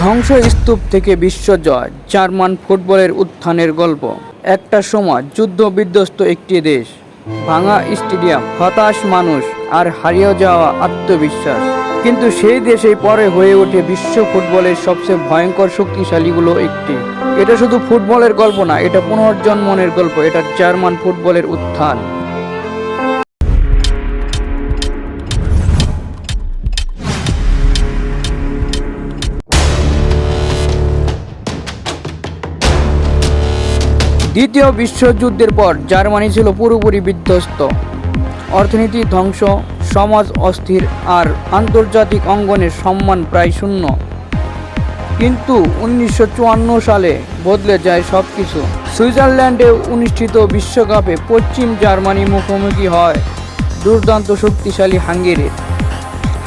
ধ্বংসস্তূপ থেকে বিশ্বজয়, জার্মান ফুটবলের উত্থানের গল্প। একটা সময় যুদ্ধ বিধ্বস্ত একটি দেশ, ভাঙা স্টেডিয়াম, হতাশ মানুষ আর হারিয়ে যাওয়া আত্মবিশ্বাস। কিন্তু সেই দেশেই পরে হয়ে ওঠে বিশ্ব ফুটবলের সবচেয়ে ভয়ঙ্কর শক্তিশালীগুলো একটি। এটা শুধু ফুটবলের গল্প না, এটা পুনর্জন্মনের গল্প। এটা জার্মান ফুটবলের উত্থান। দ্বিতীয় বিশ্বযুদ্ধের পর জার্মানি ছিল পুরোপুরি বিধ্বস্ত। অর্থনীতি ধ্বংস, সমাজ অস্থির, আর আন্তর্জাতিক অঙ্গনের সম্মান প্রায় শূন্য। কিন্তু 1954 সালে বদলে যায় সব কিছু। সুইজারল্যান্ডে অনুষ্ঠিত বিশ্বকাপে পশ্চিম জার্মানি মুখোমুখি হয় দুর্দান্ত শক্তিশালী হাঙ্গেরির।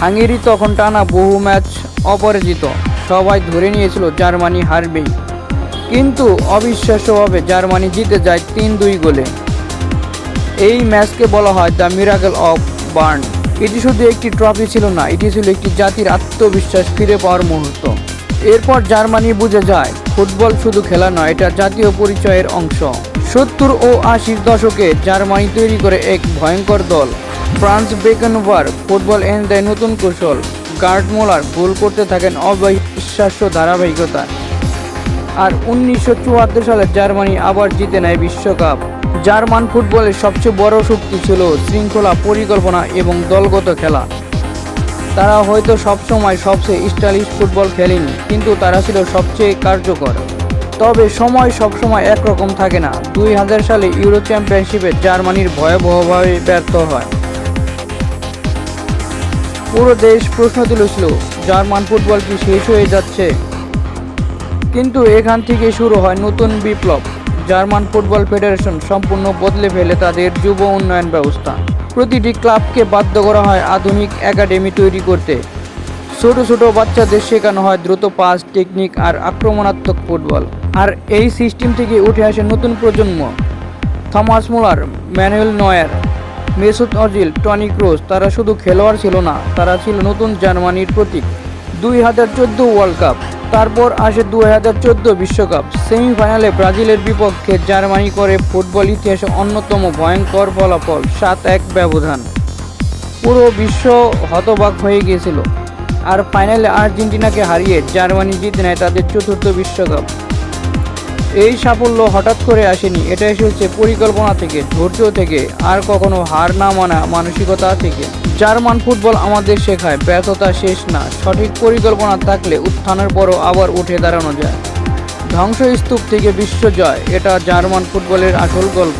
হাঙ্গেরি তখন টানা বহু ম্যাচ অপরাজিত। সবাই ধরে নিয়েছিল জার্মানি হারবেই, কিন্তু অবিশ্বাস্যভাবে জার্মানি জিতে যায় 3-2 গোলে। এই ম্যাচকে বলা হয় দ্য মিরাকেল অফ বার্ন। এটি শুধু একটি ট্রফি ছিল না, এটি ছিল একটি জাতির আত্মবিশ্বাস ফিরে পাওয়ার মুহূর্ত। এরপর জার্মানি বুঝে যায় ফুটবল শুধু খেলা নয়, এটা জাতীয় পরিচয়ের অংশ। 70 ও 80 দশকে জার্মানি তৈরি করে এক ভয়ঙ্কর দল। ফ্রান্স বেকেনবাওয়ার ফুটবল এনে দেয় নতুন কৌশল। গার্ড মোলার গোল করতে থাকেন অবিশ্বাস্য ধারাবাহিকতা। আর 1974 সালে জার্মানি আবার জিতে নেয় বিশ্বকাপ। জার্মান ফুটবলের সবচেয়ে বড় শক্তি ছিল শৃঙ্খলা, পরিকল্পনা এবং দলগত খেলা। তারা হয়তো সবসময় সবচেয়ে স্টাইলিশ ফুটবল খেলেনি, কিন্তু তারা ছিল সবচেয়ে কার্যকর। তবে সময় সবসময় একরকম থাকে না। 2000 সালে ইউরো চ্যাম্পিয়নশিপে জার্মানির ভয়াবহভাবে ব্যর্থ হয়। পুরো দেশ প্রশ্ন তুলেছিল, জার্মান ফুটবল কি শেষ হয়ে যাচ্ছে? কিন্তু এখান থেকে শুরু হয় নতুন বিপ্লব। জার্মান ফুটবল ফেডারেশন সম্পূর্ণ বদলে ফেলে তাদের যুব উন্নয়ন ব্যবস্থা। প্রতিটি ক্লাবকে বাধ্য করা হয় আধুনিক একাডেমি তৈরি করতে। ছোট ছোট বাচ্চাদের শেখানো হয় দ্রুত পাস, টেকনিক আর আক্রমণাত্মক ফুটবল। আর এই সিস্টেম থেকে উঠে আসে নতুন প্রজন্ম। Thomas Muller, Manuel Neuer, Mesut Ozil, Toni Kroos. তারা শুধু খেলোয়াড় ছিল না, তারা ছিল নতুন জার্মানির প্রতীক। 2014 ওয়ার্ল্ড কাপ, তারপর আসে 2014 বিশ্বকাপ। সেমিফাইনালে ব্রাজিলের বিপক্ষে জার্মানি করে ফুটবল ইতিহাসে অন্যতম ভয়ঙ্কর ফলাফল, 7-1 ব্যবধান। পুরো বিশ্ব হতবাক হয়ে গিয়েছিল। আর ফাইনালে আর্জেন্টিনাকে হারিয়ে জার্মানি জিতে নেয় তাদের চতুর্থ বিশ্বকাপ। এই সাফল্য হঠাৎ করে আসেনি, এটা এসেছে পরিকল্পনা থেকে, ধৈর্য থেকে, আর কখনো হার না মানা মানসিকতা থেকে। জার্মান ফুটবল আমাদের শেখায় ব্যর্থতা শেষ না, সঠিক পরিকল্পনা থাকলে উত্থানের পরও আবার উঠে দাঁড়ানো যায়। ধ্বংসস্তূপ থেকে বিশ্বজয়, এটা জার্মান ফুটবলের আসল গল্প।